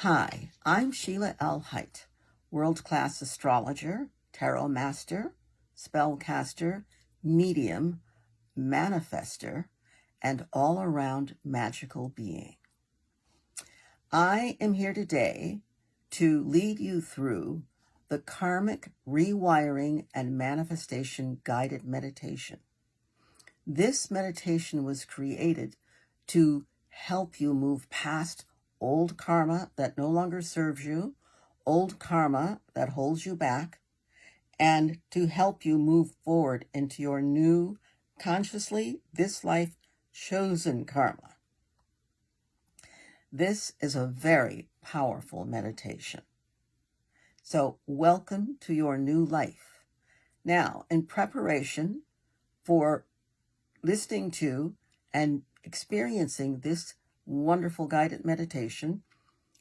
Hi, I'm Sheilaa Hite, world-class astrologer, tarot master, spellcaster, medium, manifester, and all-around magical being. I am here today to lead you through the Karmic Rewiring and Manifestation Guided Meditation. This meditation was created to help you move past old karma that no longer serves you, old karma that holds you back, and to help you move forward into your new, consciously, this life chosen karma. This is a very powerful meditation. So welcome to your new life. Now, in preparation for listening to and experiencing this wonderful guided meditation,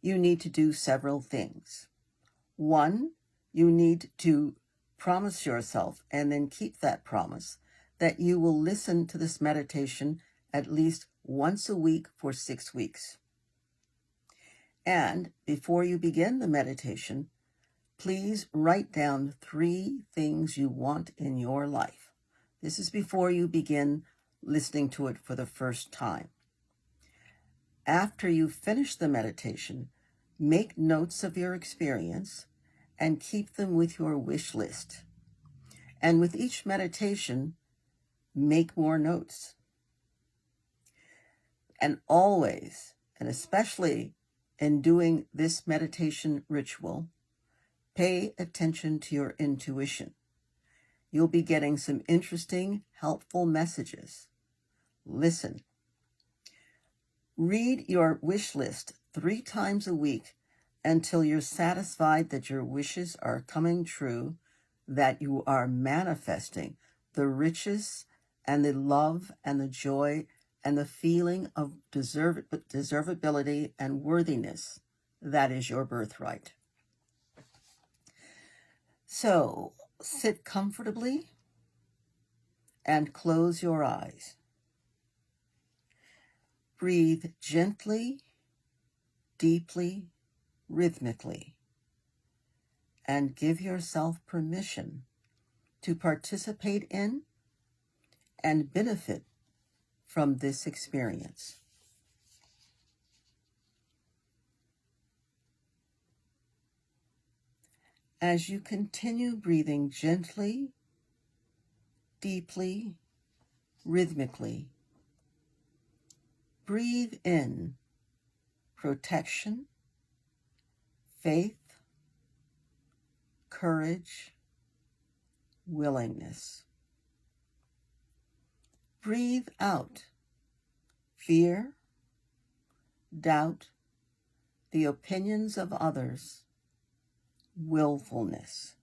you need to do several things. One, you need to promise yourself and then keep that promise that you will listen to this meditation at least once a week for 6 weeks. And before you begin the meditation, please write down 3 things you want in your life. This is before you begin listening to it for the first time. After you finish the meditation, make notes of your experience and keep them with your wish list. And with each meditation, make more notes. And always, and especially in doing this meditation ritual, pay attention to your intuition. You'll be getting some interesting, helpful messages. Listen. Read your wish list 3 times a week until you're satisfied that your wishes are coming true, that you are manifesting the riches and the love and the joy and the feeling of deservability and worthiness that is your birthright. So, sit comfortably and close your eyes. Breathe gently, deeply, rhythmically, and give yourself permission to participate in and benefit from this experience. As you continue breathing gently, deeply, rhythmically, breathe in protection, faith, courage, willingness. Breathe out fear, doubt, the opinions of others, willfulness.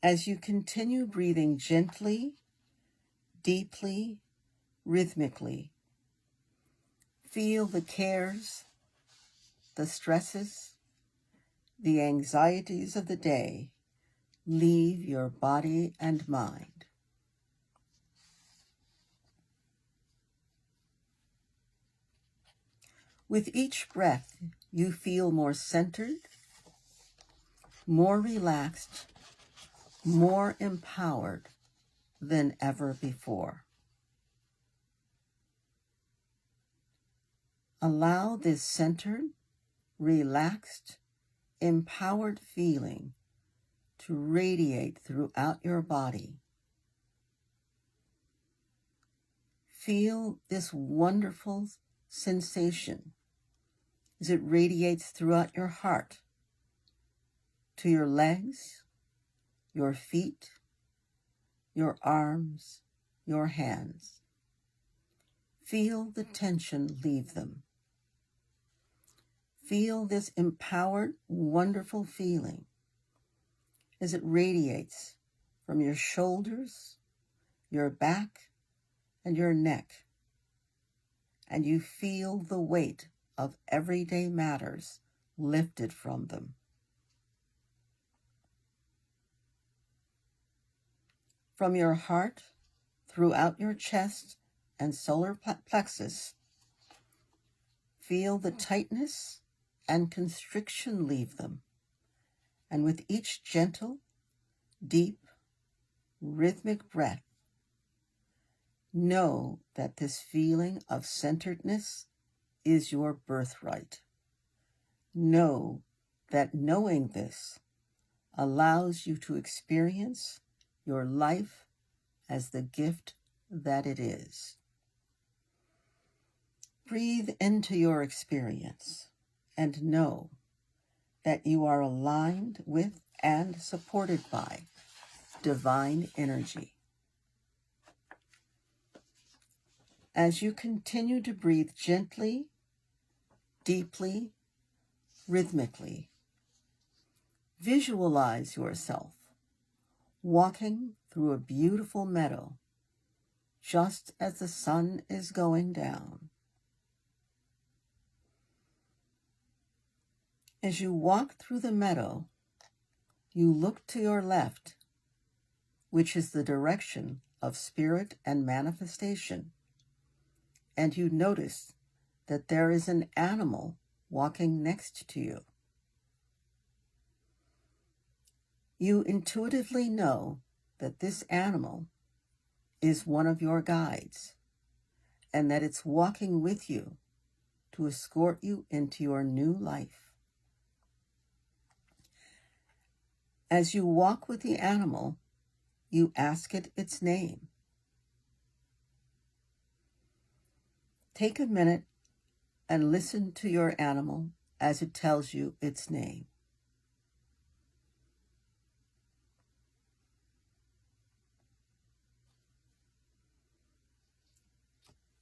As you continue breathing gently, deeply, rhythmically, feel the cares, the stresses, the anxieties of the day leave your body and mind. With each breath, you feel more centered, more relaxed, more empowered than ever before. Allow this centered, relaxed, empowered feeling to radiate throughout your body. Feel this wonderful sensation as it radiates throughout your heart, to your legs, your feet, your arms, your hands. Feel the tension leave them. Feel this empowered, wonderful feeling as it radiates from your shoulders, your back, and your neck. And you feel the weight of everyday matters lifted from them. From your heart throughout your chest and solar plexus. Feel the tightness and constriction leave them. And with each gentle, deep, rhythmic breath, know that this feeling of centeredness is your birthright. Know that knowing this allows you to experience your life as the gift that it is. Breathe into your experience and know that you are aligned with and supported by divine energy. As you continue to breathe gently, deeply, rhythmically, visualize yourself walking through a beautiful meadow just as the sun is going down. As you walk through the meadow, you look to your left, which is the direction of spirit and manifestation, and you notice that there is an animal walking next to you. You intuitively know that this animal is one of your guides and that it's walking with you to escort you into your new life. As you walk with the animal, you ask it its name. Take a minute and listen to your animal as it tells you its name.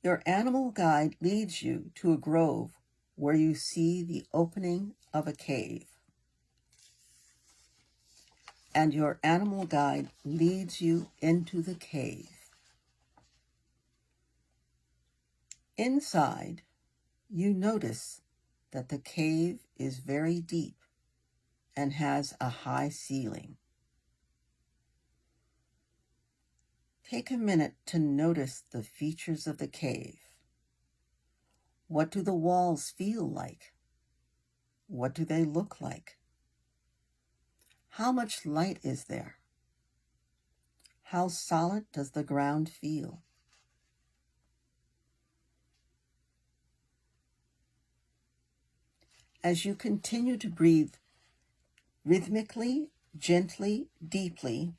Your animal guide leads you to a grove where you see the opening of a cave. And your animal guide leads you into the cave. Inside, you notice that the cave is very deep and has a high ceiling. Take a minute to notice the features of the cave. What do the walls feel like? What do they look like? How much light is there? How solid does the ground feel? As you continue to breathe rhythmically, gently, deeply,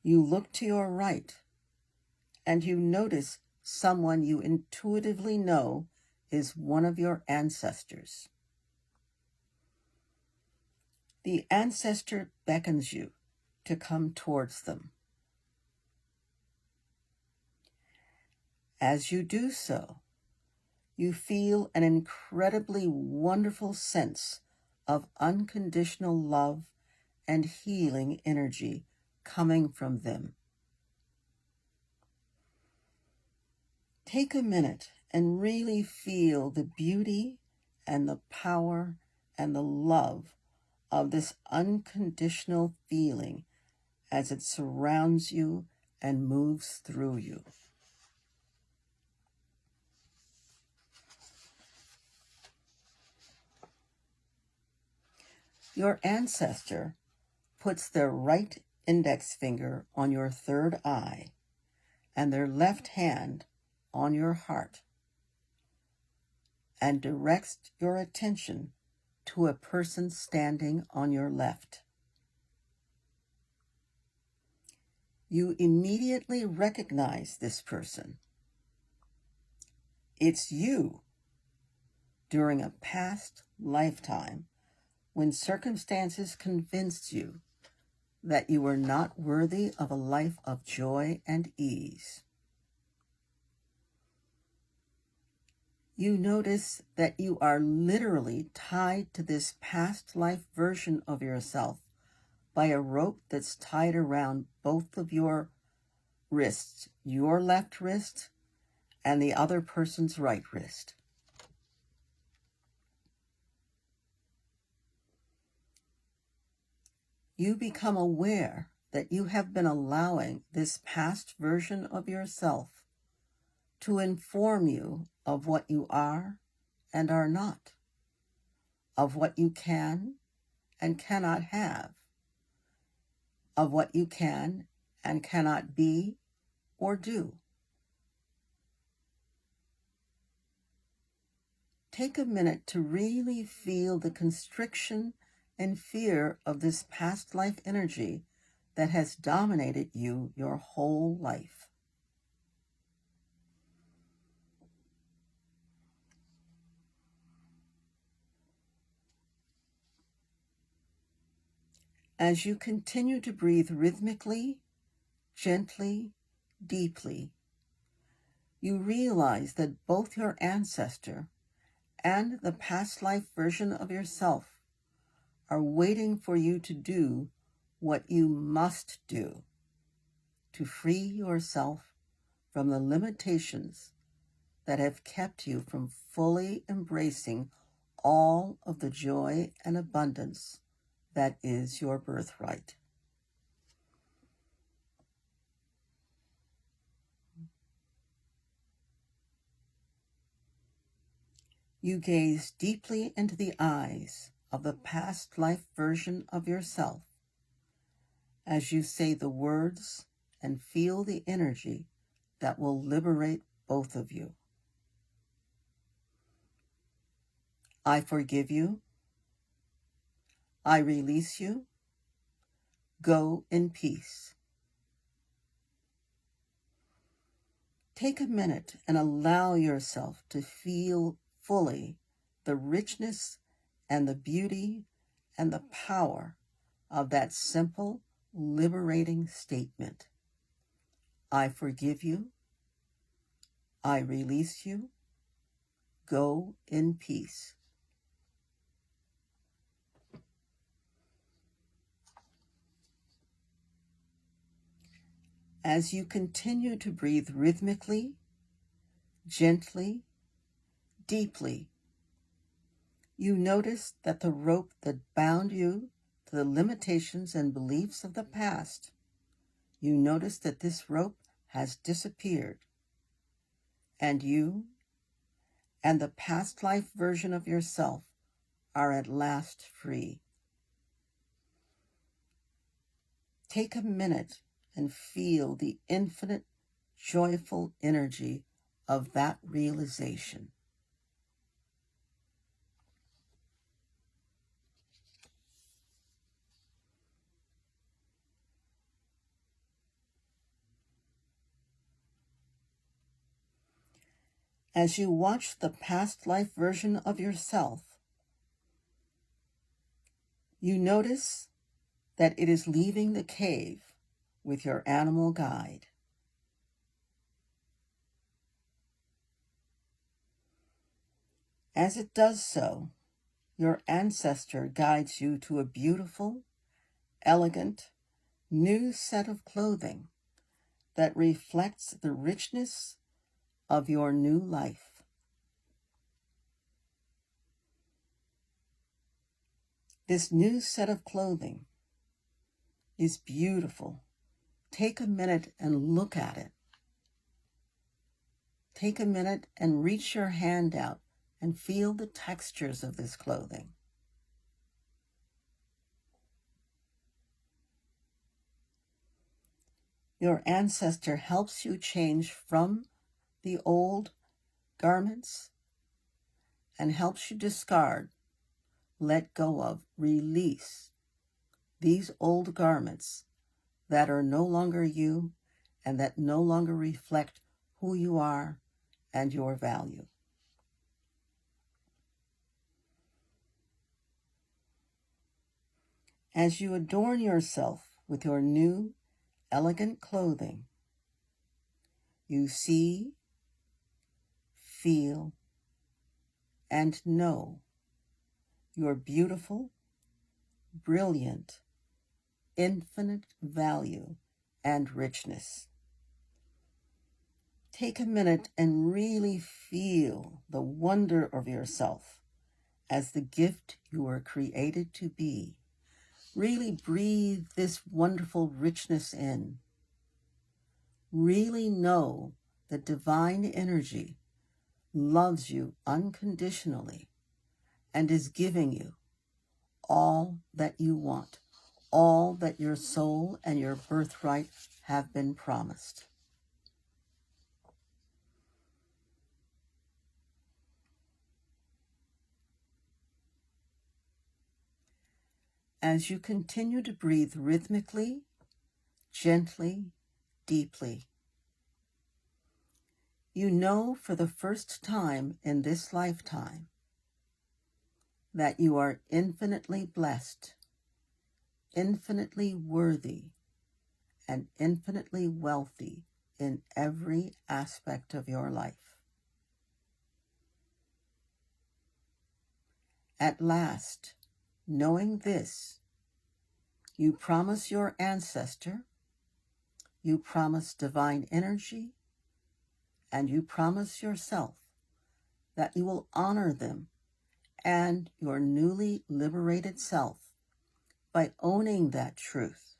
you look to your right and you notice someone you intuitively know is one of your ancestors. The ancestor beckons you to come towards them. As you do so, you feel an incredibly wonderful sense of unconditional love and healing energy coming from them. Take a minute and really feel the beauty and the power and the love of this unconditional feeling as it surrounds you and moves through you. Your ancestor puts their right index finger on your third eye and their left hand on your heart and directs your attention to a person standing on your left. You immediately recognize this person. It's you during a past lifetime when circumstances convinced you that you were not worthy of a life of joy and ease. You notice that you are literally tied to this past life version of yourself by a rope that's tied around both of your wrists, your left wrist and the other person's right wrist. You become aware that you have been allowing this past version of yourself to inform you of what you are and are not, of what you can and cannot have, of what you can and cannot be or do. Take a minute to really feel the constriction and fear of this past life energy that has dominated you your whole life. As you continue to breathe rhythmically, gently, deeply, you realize that both your ancestor and the past life version of yourself are waiting for you to do what you must do to free yourself from the limitations that have kept you from fully embracing all of the joy and abundance that is your birthright. You gaze deeply into the eyes of the past life version of yourself as you say the words and feel the energy that will liberate both of you. I forgive you. I release you. Go in peace. Take a minute and allow yourself to feel fully the richness and the beauty and the power of that simple, liberating statement. I forgive you. I release you. Go in peace. As you continue to breathe rhythmically, gently, deeply, you notice that the rope that bound you to the limitations and beliefs of the past, you notice that this rope has disappeared, and you and the past life version of yourself are at last free. Take a minute and feel the infinite, joyful energy of that realization. As you watch the past life version of yourself, you notice that it is leaving the cave with your animal guide. As it does so, your ancestor guides you to a beautiful, elegant, new set of clothing that reflects the richness of your new life. This new set of clothing is beautiful. Take a minute and look at it. Take a minute and reach your hand out and feel the textures of this clothing. Your ancestor helps you change from the old garments and helps you discard, let go of, release these old garments that are no longer you and that no longer reflect who you are and your value. As you adorn yourself with your new, elegant clothing, you see, feel, and know your beautiful, brilliant, infinite value and richness. Take a minute and really feel the wonder of yourself as the gift you were created to be. Really breathe this wonderful richness in. Really know that divine energy loves you unconditionally and is giving you all that you want, all that your soul and your birthright have been promised. As you continue to breathe rhythmically, gently, deeply, you know for the first time in this lifetime that you are infinitely blessed, infinitely worthy, and infinitely wealthy in every aspect of your life. At last, knowing this, you promise your ancestor, you promise divine energy, and you promise yourself that you will honor them and your newly liberated self by owning that truth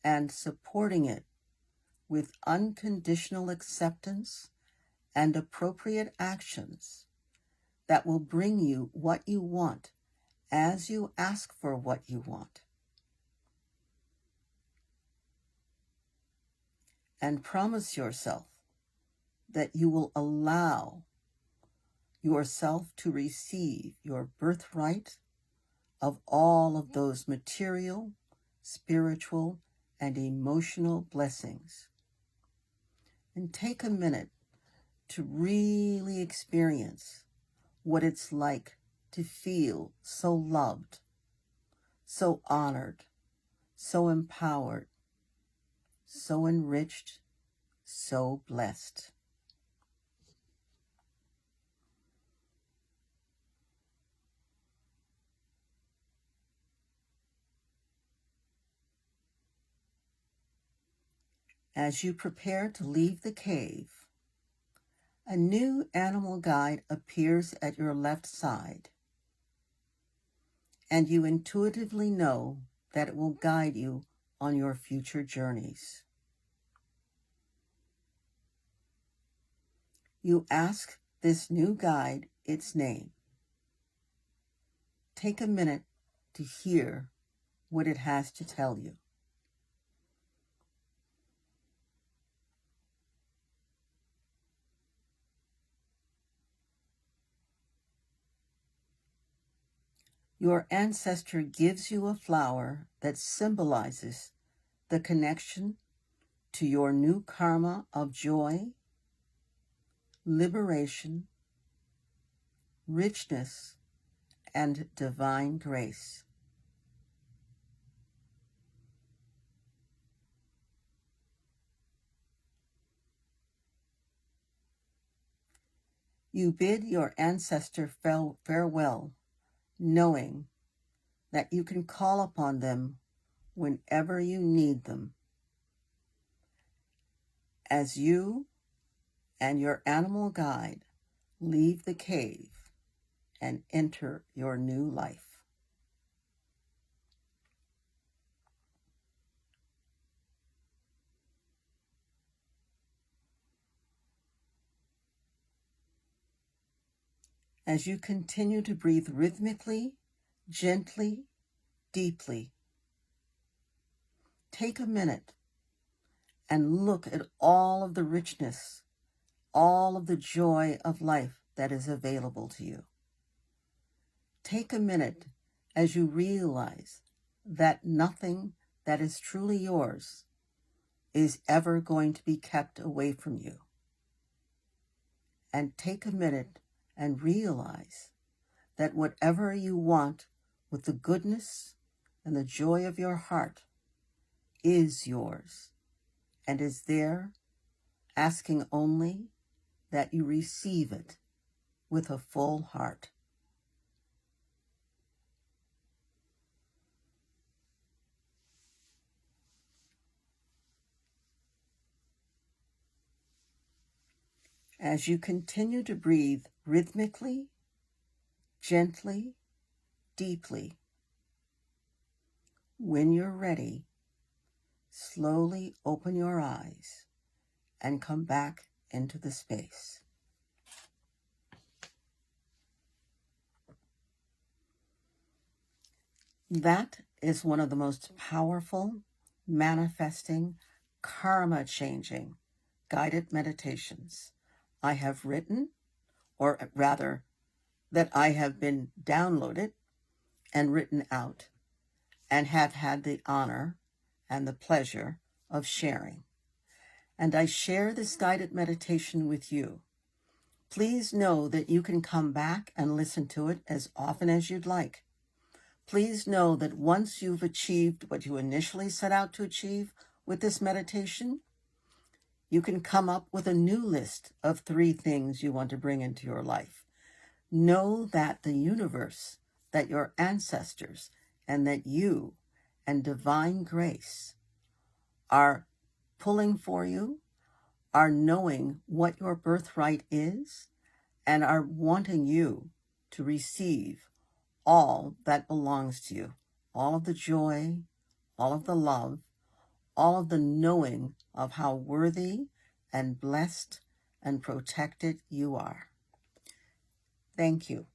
and supporting it with unconditional acceptance and appropriate actions that will bring you what you want as you ask for what you want. And promise yourself that you will allow yourself to receive your birthright of all of those material, spiritual, and emotional blessings. And take a minute to really experience what it's like to feel so loved, so honored, so empowered, so enriched, so blessed. As you prepare to leave the cave, a new animal guide appears at your left side, and you intuitively know that it will guide you on your future journeys. You ask this new guide its name. Take a minute to hear what it has to tell you. Your ancestor gives you a flower that symbolizes the connection to your new karma of joy, liberation, richness, and divine grace. You bid your ancestor farewell, knowing that you can call upon them whenever you need them. As you and your animal guide leave the cave and enter your new life. As you continue to breathe rhythmically, gently, deeply, take a minute and look at all of the richness, all of the joy of life that is available to you. Take a minute as you realize that nothing that is truly yours is ever going to be kept away from you. And take a minute and realize that whatever you want with the goodness and the joy of your heart is yours and is there, asking only that you receive it with a full heart. As you continue to breathe rhythmically, gently, deeply, When you're ready, slowly open your eyes and come back into the space. That is one of the most powerful, manifesting, karma-changing guided meditations I have written, or rather, that I have been downloaded and written out and have had the honor and the pleasure of sharing. And I share this guided meditation with you. Please know that you can come back and listen to it as often as you'd like. Please know that once you've achieved what you initially set out to achieve with this meditation, you can come up with a new list of 3 things you want to bring into your life. Know that the universe, that your ancestors, and that you and divine grace are pulling for you, are knowing what your birthright is, and are wanting you to receive all that belongs to you, all of the joy, all of the love, all of the knowing of how worthy and blessed and protected you are. Thank you.